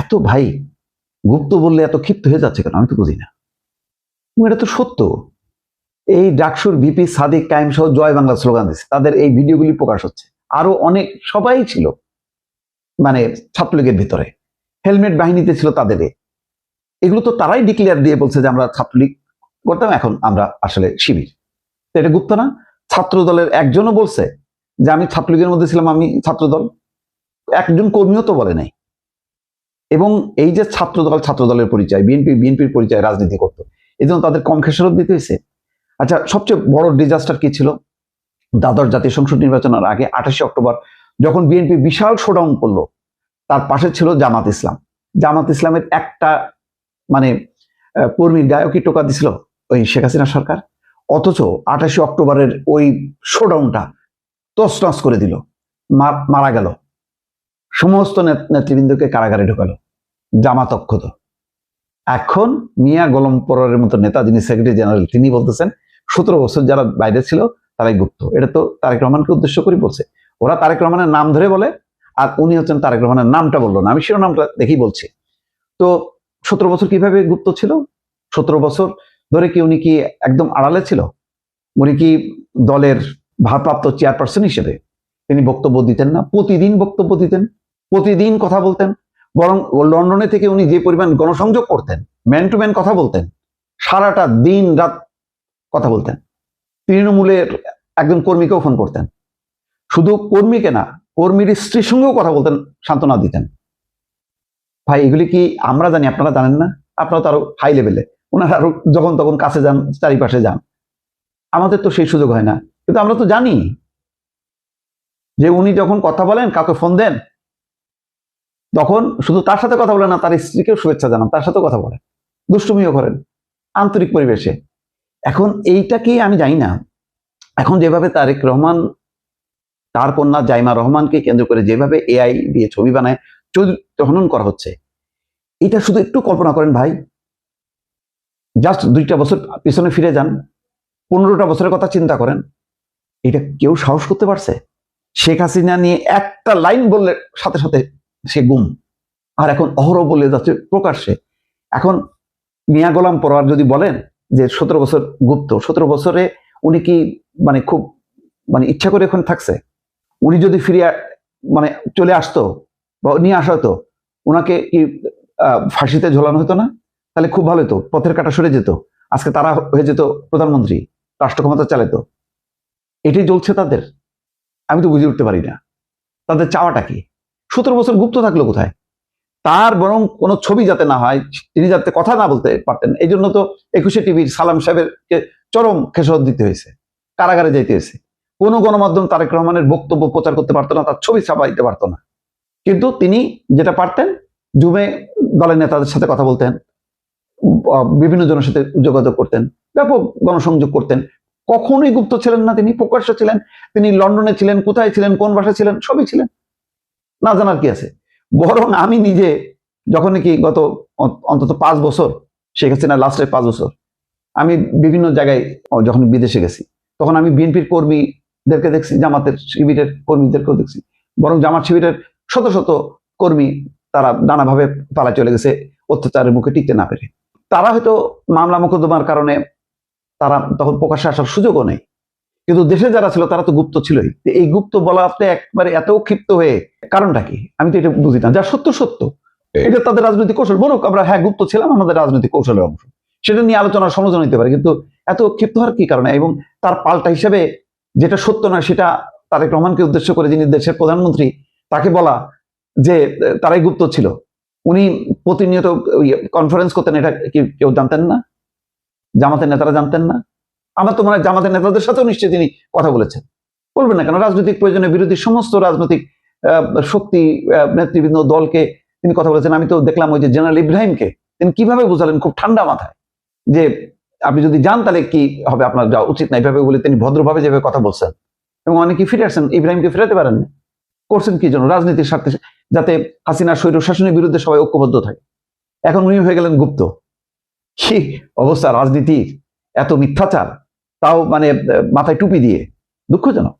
এত ভাই গুপ্ত বললে এত ক্ষিপ্ত হয়ে যাচ্ছে কেন, আমি তো বুঝি না। এটা তো সত্য। এই ডাকসুর ভিপি সাদিক কায়েম সহ জয় বাংলা স্লোগান দিচ্ছে, তাদের এই ভিডিওগুলি প্রকাশ হচ্ছে। আরো অনেক সবাই ছিল মানে ছাত্রলীগের ভিতরে, হেলমেট বাহিনীতে ছিল তাদের। এগুলো তো তারাই ডিক্লেয়ার দিয়ে বলছে যে আমরা ছাত্রলীগ করতাম, এখন আমরা আসলে শিবির। এটা গুপ্ত না? ছাত্র দলের একজনও বলছে যে আমি ছাত্রলীগের মধ্যে ছিলাম, আমি ছাত্রদল। একজন কর্মীও তো বলে নাই। এবং এই যে ছাত্র দলের পরিচয়, বিএনপির পরিচয় রাজনীতি করতো, এই জন্য তাদের কম খেসারত দিতে হয়েছে। আচ্ছা, সবচেয়ে বড় ডিজাস্টার কি ছিল? দ্বাদশ জাতীয় সংসদ নির্বাচনের আগে 28 অক্টোবর যখন বিএনপি বিশাল শোডাউন করলো, তার পাশে ছিল জামাত ইসলাম। জামাত ইসলামের একটা মানে কর্মীর গায়কই টোকা দিছিল ওই শেখ হাসিনা সরকার। অথচ 28 অক্টোবরের ওই শোডাউনটা তছনছ করে দিল, মারা গেল, সমস্ত নেতৃবৃন্দকে কারাগারে ঢোকালো জামাত অক্ষত। এখন মিয়া গোলাম পরোয়ারের মতো নেতা, যিনি সেক্রেটারি জেনারেল, তিনি বলতেছেন 17 বছর যারা বাইরে ছিল তারাই গুপ্ত। এটা তো তারেক রহমানকে উদ্দেশ্য করে বলছে। ওরা তারেক রহমানের নাম ধরে বলে, আর উনি হচ্ছেন তারেক রহমানের নামটা বললো না, আমি শিরোনামটা দেখেই বলছি। তো 17 বছর কিভাবে গুপ্ত ছিল? 17 বছর ধরে কি উনি কি একদম আড়ালে ছিল? উনি কি দলের ভারপ্রাপ্ত চেয়ারপারসন হিসেবে তিনি বক্তব্য দিতেন না? প্রতিদিন বক্তব্য দিতেন, প্রতিদিন কথা বলতেন। বরং লন্ডনে থেকে উনি যে পরিমাণ গণসংযোগ করতেন, ম্যান টু ম্যান কথা বলতেন, সারাটা দিন রাত কথা বলতেন। তৃণমূলের একজন কর্মীকেও ফোন করতেন, শুধু কর্মীকে না, কর্মীর স্ত্রীর সঙ্গেও কথা বলতেন, সান্ত্বনা দিতেন। ভাই এগুলি কি আমরা জানি, আপনারা জানেন না? আপনারা তো আরো হাই লেভেলে, ওনারা আরো যখন তখন কাছে যান, চারিপাশে যান। আমাদের তো সেই সুযোগ হয় না, কিন্তু আমরা তো জানি যে উনি যখন কথা বলেন, কাউকে ফোন দেন, তখন শুধু তার সাথে কথা বলেন না, তার স্ত্রীকেও শুভেচ্ছা জানান, তার সাথেও কথা বলেন, দুষ্টুমিও করেন আন্তরিক পরিবেশে। এখন এইটা কি আমি জানি না। এখন যেভাবে তারেক রহমান তার কন্যা জাইমা রহমানকে কেন্দ্র করে যেভাবে এআই দিয়ে ছবি বানায় চরিত্র হনন করা হচ্ছে, এটা শুধু একটু কল্পনা করেন ভাই। জাস্ট 2টা বছর পিছনে ফিরে যান, 15টা বছরের কথা চিন্তা করেন। এটা কেউ সাহস করতে পারছে? শেখ হাসিনা নিয়ে একটা লাইন বললে সাথে সাথে সে গুম। আর এখন অহরহ বলে যাচ্ছে প্রকাশ্যে। এখন মিয়া গোলাম পরোয়ার যদি বলেন যে 17 বছর গুপ্ত, 17 বছরে উনি কি মানে খুব মানে ইচ্ছা করে এখন থাকছে? উনি যদি ফিরে মানে চলে আসতো বা নিয়ে আসা হতো, ওনাকে কি ফাঁসিতে ঝোলানো হতো না? তাহলে খুব ভালো হতো, পথের কাটা সরে যেত, আজকে তারা হয়ে যেত প্রধানমন্ত্রী, রাষ্ট্র ক্ষমতা চালাতো। এটাই চলছে তাদের। আমি তো বুঝে উঠতে পারি না তাদের চাওয়াটা কি। 17 বছর গুপ্ত থাকলো কোথায়? তার বরং কোনো ছবি যাতে না হয়, তিনি যাতে কথা না বলতে পারতেন, এই জন্য তো 21শে টিভির সালাম সাহেবকে চরম খেসারত দিতে হয়েছে, কারাগারে যাইতে হয়েছে। কোনো গণমাধ্যম তারেক রহমানের বক্তব্য প্রচার করতে পারতো না, তার ছবি ছাপাইতে পারতো না। কিন্তু তিনি যেটা পারতেন, জুমে দলের নেতাদের সাথে কথা বলতেন, বিভিন্ন জনের সাথে যোগাযোগ করতেন, ব্যাপক গণসংযোগ করতেন। কখনোই গুপ্ত ছিলেন না, তিনি প্রকাশ্য ছিলেন। তিনি লন্ডনে ছিলেন, কোথায় ছিলেন, কোন ভাষায় ছিলেন, সবই ছিলেন, না জানার কি আছে। বরং আমি নিজে যখন কি গত অন্তত 5 বছর, শেখ হাসিনা লাস্টের 5 বছর, আমি বিভিন্ন জায়গায় যখন বিদেশে গেছি, তখন আমি বিএনপির কর্মীদেরকে দেখছি, জামাতের শিবিরের কর্মীদেরকেও দেখছি। বরং জামাত শিবিরের শত শত কর্মী তারা নানাভাবে পালা চলে গেছে অত্যাচারের মুখে টিকতে না পেরে। তারা হয়তো মামলা মোকদ্দমার কারণে তারা তখন প্রকাশ্যে আসার সুযোগও নেই, কিন্তু দেশে যারা ছিল তারা তো গুপ্ত ছিলই। এই গুপ্ত বলাতে একবারে এত ক্ষিপ্ত হয়ে কারণটা কি? আমি তো এটা বুঝি না। যা সত্য সত্য, এটা তাদের রাজনৈতিক কৌশল। বলুক আমরা হ্যাঁ গুপ্ত ছিলাম, আমাদের রাজনৈতিক কৌশলের অংশ, সেটা নিয়ে আলোচনার সমালোচনা হতে পারে, কিন্তু এত ক্ষিপ্ত হওয়ার কি কারণে? এবং তার পাল্টা হিসেবে যেটা সত্য নয় সেটা তারেক রহমানকে উদ্দেশ্য করে, যিনি দেশের প্রধানমন্ত্রী, তাকে বলা যে তারাই গুপ্ত ছিল। উনি প্রতিনিয়ত কনফারেন্স করতেন, এটা কি কেউ জানতেন না? জামাতের নেতারা জানতেন না? আমার তো মনে হয় জামাতের নেতাদের সাথেও নিশ্চয়ই তিনি কথা বলেছেন। বলবেন না কেন? রাজনৈতিক প্রয়োজনের বিরোধী সমস্ত রাজনৈতিক শক্তি, নেতৃবৃন্দ, দলকে তিনি কথা বলেছেন। আমি তো দেখলাম ওই যে জেনারেল ইব্রাহিমকে তিনি কিভাবে বোঝালেন খুব ঠান্ডা মাথায়, যে আপনি যদি যান তাহলে কি হবে, আপনার যাওয়া উচিত না, এইভাবে বলে তিনি ভদ্রভাবে যেভাবে কথা বলছেন। এবং অনেকে ফিরে আসছেন, ইব্রাহিমকে ফেরাতে পারেননি। করছেন কি জন্য? রাজনীতির স্বার্থে, যাতে হাসিনার স্বৈর শাসনের বিরুদ্ধে সবাই ঐক্যবদ্ধ থাকে। এখন উনি হয়ে গেলেন গুপ্ত। কি অবস্থা রাজনীতির! এত মিথ্যাচার, তাও মানে মাথায় টুপি দিয়ে, দুঃখজনক।